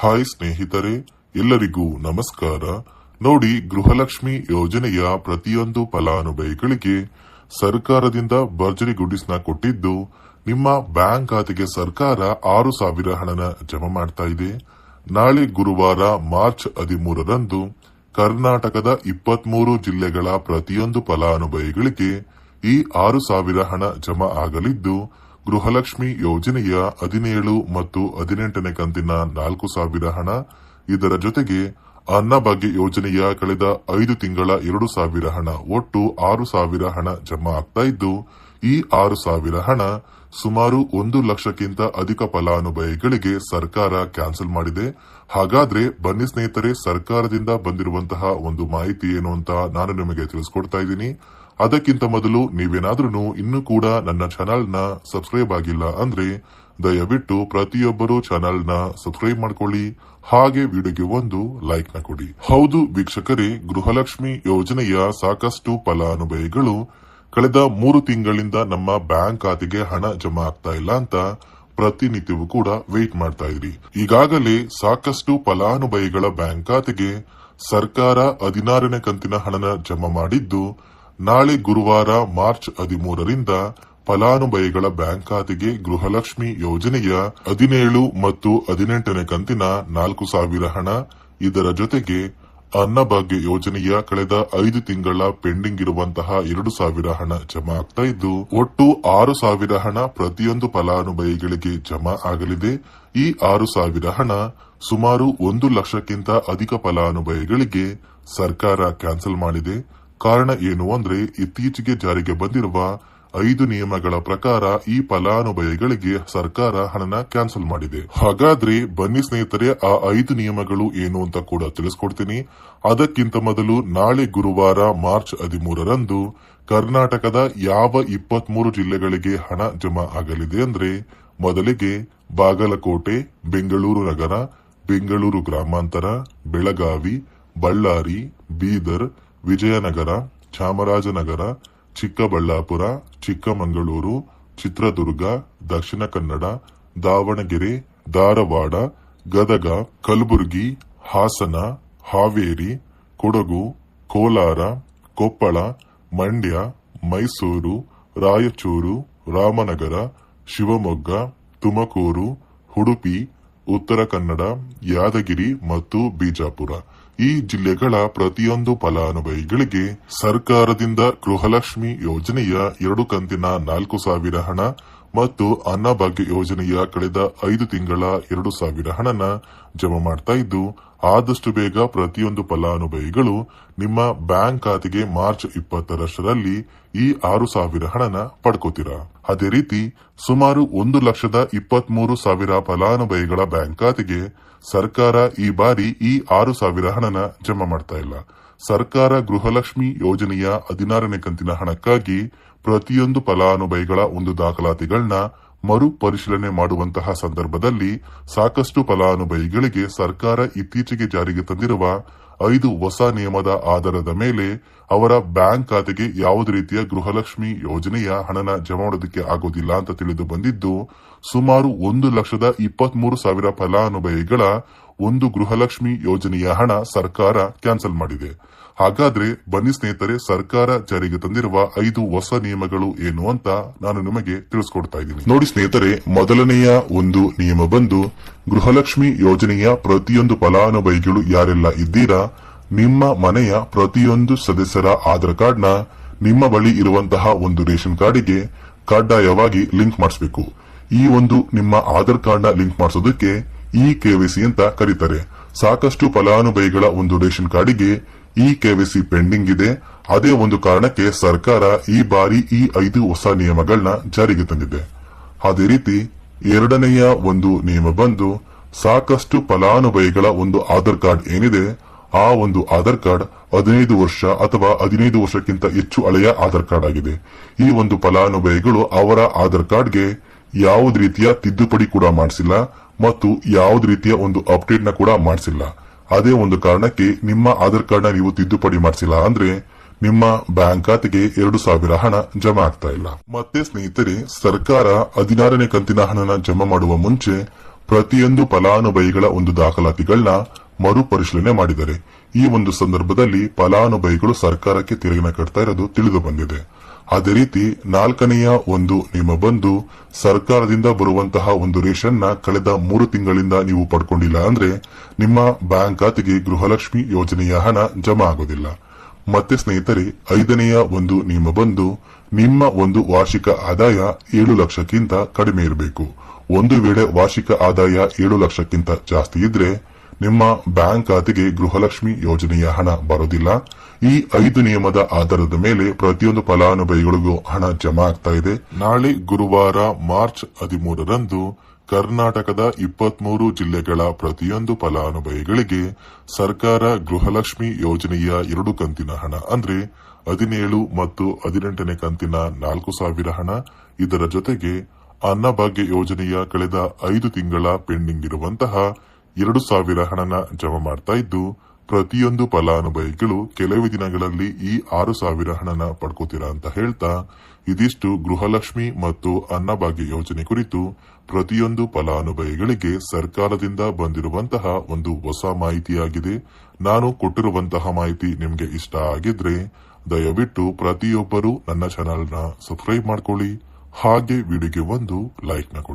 Hi ಸ್ನೇಹಿತರೆ, ಎಲ್ಲರಿಗೂ ನಮಸ್ಕಾರ. ನೋಡಿ, ಗೃಹಲಕ್ಷ್ಮಿ ಯೋಜನೆಯ ಪ್ರತಿಯೊಂದು ಫಲಾನುಭವಿಗಳಿಗೆ ಸರ್ಕಾರದಿಂದ ಭರ್ಜರಿ ಗುಡ್ಡಿಸ್ನ ಕೊಟ್ಟಿದ್ದು, ನಿಮ್ಮ ಬ್ಯಾಂಕ್ ಖಾತೆಗೆ ಸರ್ಕಾರ 6,000 ಹಣನ ಜಮಾ ಮಾಡ್ತಾ ಇದೆ. ನಾಳೆ ಗುರುವಾರ ಮಾರ್ಚ್ 13ರಂದು ಕರ್ನಾಟಕದ 23 ಜಿಲ್ಲೆಗಳ ಪ್ರತಿಯೊಂದು ಫಲಾನುಭವಿಗಳಿಗೆ ಈ 6,000 ಹಣ ಜಮಾ ಆಗಲಿದ್ದು, ಗೃಹಲಕ್ಷ್ಮಿ ಯೋಜನೆಯ 17 ಮತ್ತು 18ನೇ ಕಂತಿನ 4,000 ಹಣ, ಇದರ ಜೊತೆಗೆ ಅನ್ನಭಾಗ್ಯ ಯೋಜನೆಯ ಕಳೆದ 5 ತಿಂಗಳ 2,000 ಹಣ, ಒಟ್ಟು 6,000 ಹಣ ಜಮಾ ಆಗ್ತಾ ಇದ್ದು, ಈ 6,000 ಹಣ ಸುಮಾರು 1 ಲಕ್ಷಕ್ಕಿಂತ ಅಧಿಕ ಫಲಾನುಭವಿಗಳಿಗೆ ಸರ್ಕಾರ ಕ್ಯಾನ್ಸಲ್ ಮಾಡಿದೆ. ಹಾಗಾದ್ರೆ ಬನ್ನಿ ಸ್ನೇಹಿತರೆ, ಸರ್ಕಾರದಿಂದ ಬಂದಿರುವಂತಹ ಒಂದು ಮಾಹಿತಿ ಏನು ಅಂತ ನಾನು ನಿಮಗೆ ತಿಳಿಸ್ಕೊಡ್ತಾ ಇದ್ದೀನಿ. ಅದಕ್ಕಿಂತ ಮೊದಲು ನೀವೇನಾದ್ರೂ ಇನ್ನೂ ಕೂಡ ನನ್ನ ಚಾನೆಲ್ ನ ಸಬ್ಸ್ಕ್ರೈಬ್ ಆಗಿಲ್ಲ ಅಂದ್ರೆ ದಯವಿಟ್ಟು ಪ್ರತಿಯೊಬ್ಬರು ಚಾನೆಲ್ ನ ಸಬ್ಸ್ಕ್ರೈಬ್ ಮಾಡ್ಕೊಳ್ಳಿ, ಹಾಗೆ ವಿಡಿಯೋಗೆ ಒಂದು ಲೈಕ್ ನ ಕೊಡಿ. ಹೌದು ವೀಕ್ಷಕರೇ, ಗೃಹಲಕ್ಷ್ಮಿ ಯೋಜನೆಯ ಸಾಕಷ್ಟು ಫಲಾನುಭವಿಗಳು ಕಳೆದ 3 ತಿಂಗಳಿಂದ ನಮ್ಮ ಬ್ಯಾಂಕ್ ಖಾತೆಗೆ ಹಣ ಜಮಾ ಆಗ್ತಾ ಇಲ್ಲ ಅಂತ ಪ್ರತಿನಿತ್ಯವೂ ಕೂಡ ವೇಟ್ ಮಾಡ್ತಾ ಇದ್ರಿ. ಈಗಾಗಲೇ ಸಾಕಷ್ಟು ಫಲಾನುಭವಿಗಳ ಬ್ಯಾಂಕ್ ಖಾತೆಗೆ ಸರ್ಕಾರ 16ನೇ ಕಂತಿನ ಹಣನ ಜಮಾ ಮಾಡಿದ್ದು, ನಾಳೆ ಗುರುವಾರ ಮಾರ್ಚ್ 13ರಿಂದ ಫಲಾನುಭವಿಗಳ ಬ್ಯಾಂಕ್ ಖಾತೆಗೆ ಗೃಹಲಕ್ಷ್ಮಿ ಯೋಜನೆಯ 17 ಮತ್ತು 18ನೇ ಕಂತಿನ 4,000 ಹಣ, ಇದರ ಜೊತೆಗೆ ಅನ್ನಭಾಗ್ಯ ಯೋಜನೆಯ ಕಳೆದ 5 ತಿಂಗಳ ಪೆಂಡಿಂಗ್ ಇರುವಂತಹ 2,000 ಹಣ ಜಮಾ ಆಗ್ತಾ ಇದ್ದು, ಒಟ್ಟು 6,000 ಹಣ ಪ್ರತಿಯೊಂದು ಫಲಾನುಭವಿಗಳಿಗೆ ಜಮಾ ಆಗಲಿದೆ. ಈ 6,000 ಹಣ ಸುಮಾರು 1 ಲಕ್ಷಕ್ಕಿಂತ ಅಧಿಕ ಫಲಾನುಭವಿಗಳಿಗೆ ಸರ್ಕಾರ ಕ್ಯಾನ್ಸಲ್ ಮಾಡಿದೆ. ಕಾರಣ ಏನು ಅಂದ್ರೆ, ಇತ್ತೀಚೆಗೆ ಜಾರಿಗೆ ಬಂದಿರುವ 5 ನಿಯಮಗಳ ಪ್ರಕಾರ ಈ ಫಲಾನುಭವಿಗಳಿಗೆ ಸರ್ಕಾರ ಹಣನ ಕ್ಯಾನ್ಸಲ್ ಮಾಡಿದೆ. ಹಾಗಾದ್ರೆ ಬನ್ನಿ ಸ್ನೇಹಿತರೆ, ಆ 5 ನಿಯಮಗಳು ಏನು ಅಂತ ಕೂಡ ತಿಳಿಸ್ಕೊಡ್ತೀನಿ. ಅದಕ್ಕಿಂತ ಮೊದಲು ನಾಳೆ ಗುರುವಾರ ಮಾರ್ಚ್ 13ರಂದು ಕರ್ನಾಟಕದ ಯಾವ 23 ಜಿಲ್ಲೆಗಳಿಗೆ ಹಣ ಜಮಾ ಆಗಲಿದೆ ಅಂದ್ರೆ, ಮೊದಲಿಗೆ ಬಾಗಲಕೋಟೆ, ಬೆಂಗಳೂರು ನಗರ, ಬೆಂಗಳೂರು ಗ್ರಾಮಾಂತರ, ಬೆಳಗಾವಿ, ಬಳ್ಳಾರಿ, ಬೀದರ್, ವಿಜಯನಗರ, ಚಾಮರಾಜನಗರ, ಚಿಕ್ಕಬಳ್ಳಾಪುರ, ಚಿಕ್ಕಮಗಳೂರು, ಚಿತ್ರದುರ್ಗ, ದಕ್ಷಿಣ ಕನ್ನಡ, ದಾವಣಗೆರೆ, ಧಾರವಾಡ, ಗದಗ, ಕಲಬುರಗಿ, ಹಾಸನ, ಹಾವೇರಿ, ಕೊಡಗು, ಕೋಲಾರ, ಕೊಪ್ಪಳ, ಮಂಡ್ಯ, ಮೈಸೂರು, ರಾಯಚೂರು, ರಾಮನಗರ, ಶಿವಮೊಗ್ಗ, ತುಮಕೂರು, ಉಡುಪಿ, ಉತ್ತರ ಕನ್ನಡ, ಯಾದಗಿರಿ ಮತ್ತು ಬಿಜಾಪುರ. ಈ ಜಿಲ್ಲೆಗಳ ಪ್ರತಿಯೊಂದು ಫಲಾನುಭವಿಗಳಿಗೆ ಸರ್ಕಾರದಿಂದ ಗೃಹಲಕ್ಷ್ಮಿ ಯೋಜನೆಯ 2 ಕಂತಿನ 4,000 ಹಣ ಮತ್ತು ಅನ್ನಭಾಗ್ಯ ಯೋಜನೆಯ ಕಳೆದ 5 ತಿಂಗಳ 2,000 ಹಣನ ಜಮಾ ಮಾಡ್ತಾ ಇದ್ದು, ಆದಷ್ಟು ಬೇಗ ಪ್ರತಿಯೊಂದು ಫಲಾನುಭವಿಗಳು ನಿಮ್ಮ ಬ್ಯಾಂಕ್ ಖಾತೆಗೆ ಮಾರ್ಚ್ 20ರಷ್ಟರಲ್ಲಿ ಈ 6,000 ಹಣನ ಪಡ್ಕೋತೀರಾ. ಅದೇ ರೀತಿ ಸುಮಾರು 1,23,000 ಫಲಾನುಭವಿಗಳ ಬ್ಯಾಂಕ್ ಖಾತೆಗೆ ಸರ್ಕಾರ ಈ ಬಾರಿ ಈ 6,000 ಹಣನ ಜಮಾ ಮಾಡ್ತಾ ಇಲ್ಲ. ಸರ್ಕಾರ ಗೃಹಲಕ್ಷ್ಮಿ ಯೋಜನೆಯ 16ನೇ ಕಂತಿನ ಹಣಕ್ಕಾಗಿ ಪ್ರತಿಯೊಂದು ಫಲಾನುಭವಿಗಳ ಒಂದು ದಾಖಲಾತಿಗಳನ್ನ ಮರು ಪರಿಶೀಲನೆ ಮಾಡುವಂತಹ ಸಂದರ್ಭದಲ್ಲಿ ಸಾಕಷ್ಟು ಫಲಾನುಭವಿಗಳಿಗೆ ಸರ್ಕಾರ ಇತ್ತೀಚೆಗೆ ಜಾರಿಗೆ ತಂದಿರುವ 5 ಹೊಸ ನಿಯಮದ ಆಧಾರದ ಮೇಲೆ ಅವರ ಬ್ಯಾಂಕ್ ಖಾತೆಗೆ ಯಾವುದೇ ರೀತಿಯ ಗೃಹಲಕ್ಷ್ಮಿ ಯೋಜನೆಯ ಹಣನ ಜಮಾ ಮಾಡೋದಕ್ಕೆ ಆಗೋದಿಲ್ಲ ಅಂತ ತಿಳಿದು ಬಂದಿದ್ದು, ಸುಮಾರು 1,23,000 ಫಲಾನುಭವಿಗಳ ಒಂದು ಗೃಹಲಕ್ಷ್ಮಿ ಯೋಜನೆಯ ಹಣ ಸರ್ಕಾರ ಕ್ಯಾನ್ಸಲ್ ಮಾಡಿದೆ. ಹಾಗಾದ್ರೆ ಬನ್ನಿ ಸ್ನೇಹಿತರೆ, ಸರ್ಕಾರ ಜಾರಿಗೆ ತಂದಿರುವ 5 ಹೊಸ ನಿಯಮಗಳು ಏನು ಅಂತ ನಾನು ನಿಮಗೆ ತಿಳಿಸ್ಕೊಡ್ತಾ ಇದ್ದೀನಿ. ನೋಡಿ ಸ್ನೇಹಿತರೆ, ಮೊದಲನೆಯ ಒಂದು ನಿಯಮ ಬಂದು, ಗೃಹಲಕ್ಷ್ಮಿ ಯೋಜನೆಯ ಪ್ರತಿಯೊಂದು ಫಲಾನುಭವಿಗಳು ಯಾರೆಲ್ಲ ಇದ್ದೀರಾ, ನಿಮ್ಮ ಮನೆಯ ಪ್ರತಿಯೊಂದು ಸದಸ್ಯರ ಆಧಾರ್ ಕಾರ್ಡ್ ನ ನಿಮ್ಮ ಬಳಿ ಇರುವಂತಹ ಒಂದು ರೇಷನ್ ಕಾರ್ಡಿಗೆ ಕಡ್ಡಾಯವಾಗಿ ಲಿಂಕ್ ಮಾಡಿಸಬೇಕು. ಈ ಒಂದು ನಿಮ್ಮ ಆಧಾರ್ ಕಾರ್ಡ್ ನ ಲಿಂಕ್ ಮಾಡಿಸೋದಕ್ಕೆ KYC ಅಂತ ಕರೀತಾರೆ. ಸಾಕಷ್ಟು ಫಲಾನುಭವಿಗಳ ಒಂದು ರೇಷನ್ ಕಾರ್ಡಿಗೆ KYC ಪೆಂಡಿಂಗ್ ಇದೆ. ಅದೇ ಒಂದು ಕಾರಣಕ್ಕೆ ಸರ್ಕಾರ ಈ ಬಾರಿ ಈ 5 ಹೊಸ ನಿಯಮಗಳನ್ನ ಜಾರಿಗೆ ತಂದಿದೆ. ಅದೇ ರೀತಿ ಎರಡನೆಯ ಒಂದು ನಿಯಮ ಬಂದು, ಸಾಕಷ್ಟು ಫಲಾನುಭವಿಗಳ ಒಂದು ಆಧಾರ್ ಕಾರ್ಡ್ ಏನಿದೆ, ಆ ಒಂದು ಆಧಾರ್ ಕಾರ್ಡ್ 15 ವರ್ಷ ಅಥವಾ 15 ವರ್ಷಕ್ಕಿಂತ ಹೆಚ್ಚು ಹಳೆಯ ಆಧಾರ್ ಕಾರ್ಡ್ ಆಗಿದೆ. ಈ ಒಂದು ಫಲಾನುಭವಿಗಳು ಅವರ ಆಧಾರ್ ಕಾರ್ಡ್ಗೆ ಯಾವುದೇ ರೀತಿಯ ತಿದ್ದುಪಡಿ ಕೂಡ ಮಾಡಿಸಿಲ್ಲ ಮತ್ತು ಯಾವುದೇ ರೀತಿಯ ಒಂದು ಅಪ್ಡೇಟ್ ನ ಕೂಡ ಮಾಡಿಸಿಲ್ಲ. ಅದೇ ಒಂದು ಕಾರಣಕ್ಕೆ ನಿಮ್ಮ ಆಧಾರ್ ಕಾರ್ಡ್ ನ ನೀವು ತಿದ್ದುಪಡಿ ಮಾಡಿಸಿಲ್ಲ ಅಂದ್ರೆ ನಿಮ್ಮ ಬ್ಯಾಂಕ್ ಖಾತೆಗೆ 2,000 ಹಣ ಜಮಾ ಆಗ್ತಾ ಇಲ್ಲ. ಮತ್ತೆ ಸ್ನೇಹಿತರೆ, ಸರ್ಕಾರ 16ನೇ ಕಂತಿನ ಹಣನ ಜಮಾ ಮಾಡುವ ಮುಂಚೆ ಪ್ರತಿಯೊಂದು ಫಲಾನುಭವಿಗಳ ಒಂದು ದಾಖಲಾತಿಗಳನ್ನ ಮರುಪರಿಶೀಲನೆ ಮಾಡಿದ್ದಾರೆ. ಈ ಒಂದು ಸಂದರ್ಭದಲ್ಲಿ ಫಲಾನುಭವಿಗಳು ಸರ್ಕಾರಕ್ಕೆ ತೆರಿಗೆ ಕಟ್ತಾ ಇರೋದು ತಿಳಿದು ಬಂದಿದೆ. ಅದೇ ರೀತಿ 4ನೆಯ ಒಂದು ನಿಯಮ ಬಂದು ಸರ್ಕಾರದಿಂದ ಬರುವಂತಹ ಒಂದು ರೇಷನ್ ನ ಕಳೆದ 3 ತಿಂಗಳಿಂದ ನೀವು ಪಡ್ಕೊಂಡಿಲ್ಲ ಅಂದ್ರೆ ನಿಮ್ಮ ಬ್ಯಾಂಕ್ ಖಾತೆಗೆ ಗೃಹಲಕ್ಷ್ಮಿ ಯೋಜನೆಯ ಹಣ ಜಮಾ ಆಗೋದಿಲ್ಲ. ಮತ್ತೆ ಸ್ನೇಹಿತರೆ, 5ನೆಯ ಒಂದು ನಿಯಮ ಬಂದು ನಿಮ್ಮ ಒಂದು ವಾರ್ಷಿಕ ಆದಾಯ 7 ಲಕ್ಷಕ್ಕಿಂತ ಕಡಿಮೆ ಇರಬೇಕು. ಒಂದು ವೇಳೆ ವಾರ್ಷಿಕ ಆದಾಯ 7 ಲಕ್ಷಕ್ಕಿಂತ ಜಾಸ್ತಿ ಇದ್ರೆ ನಿಮ್ಮ ಬ್ಯಾಂಕ್ ಖಾತೆಗೆ ಗೃಹಲಕ್ಷ್ಮಿ ಯೋಜನೆಯ ಹಣ ಬರೋದಿಲ್ಲ. ಈ 5 ನಿಯಮದ ಆಧಾರದ ಮೇಲೆ ಪ್ರತಿಯೊಂದು ಫಲಾನುಭವಿಗಳಿಗೂ ಹಣ ಜಮಾ ಆಗ್ತಾ ಇದೆ. ನಾಳೆ ಗುರುವಾರ ಮಾರ್ಚ್ 13ರಂದು ಕರ್ನಾಟಕದ 23 ಜಿಲ್ಲೆಗಳ ಪ್ರತಿಯೊಂದು ಫಲಾನುಭವಿಗಳಿಗೆ ಸರ್ಕಾರ ಗೃಹಲಕ್ಷ್ಮಿ ಯೋಜನೆಯ 2 ಕಂತಿನ ಹಣ ಅಂದ್ರೆ 17 ಮತ್ತು 18ನೇ ಕಂತಿನ 4,000 ಹಣ, ಇದರ ಜೊತೆಗೆ ಅನ್ನಭಾಗ್ಯ ಯೋಜನೆಯ ಕಳೆದ 5 ತಿಂಗಳ ಪೆಂಡಿಂಗ್ ಇರುವಂತಹ 2,000 ಹಣನ ಜಮಾ ಮಾಡ್ತಾ ಇದ್ದು, ಪ್ರತಿಯೊಂದು ಫಲಾನುಭವಿಗಳು ಕೆಲವೇ ದಿನಗಳಲ್ಲಿ ಈ 6,000 ಹಣನ ಪಡ್ಕೋತೀರಾ ಅಂತ ಹೇಳ್ತಾ, ಇದಿಷ್ಟು ಗೃಹಲಕ್ಷ್ಮಿ ಮತ್ತು ಅನ್ನಭಾಗ್ಯ ಯೋಜನೆ ಕುರಿತು ಪ್ರತಿಯೊಂದು ಫಲಾನುಭವಿಗಳಿಗೆ ಸರ್ಕಾರದಿಂದ ಬಂದಿರುವಂತಹ ಒಂದು ಹೊಸ ಮಾಹಿತಿಯಾಗಿದೆ. ನಾನು ಕೊಟ್ಟಿರುವಂತಹ ಮಾಹಿತಿ ನಿಮಗೆ ಇಷ್ಟ ಆಗಿದ್ರೆ ದಯವಿಟ್ಟು ಪ್ರತಿಯೊಬ್ಬರು ನನ್ನ ಚಾನೆಲ್ ನ ಸಬ್ಸ್ಕ್ರೈಬ್ ಮಾಡ್ಕೊಳ್ಳಿ. ಹಾಗೆ ವಿಡಿಯೋಗೆ ಒಂದು ಲೈಕ್ ನ ಕೊಡಿ.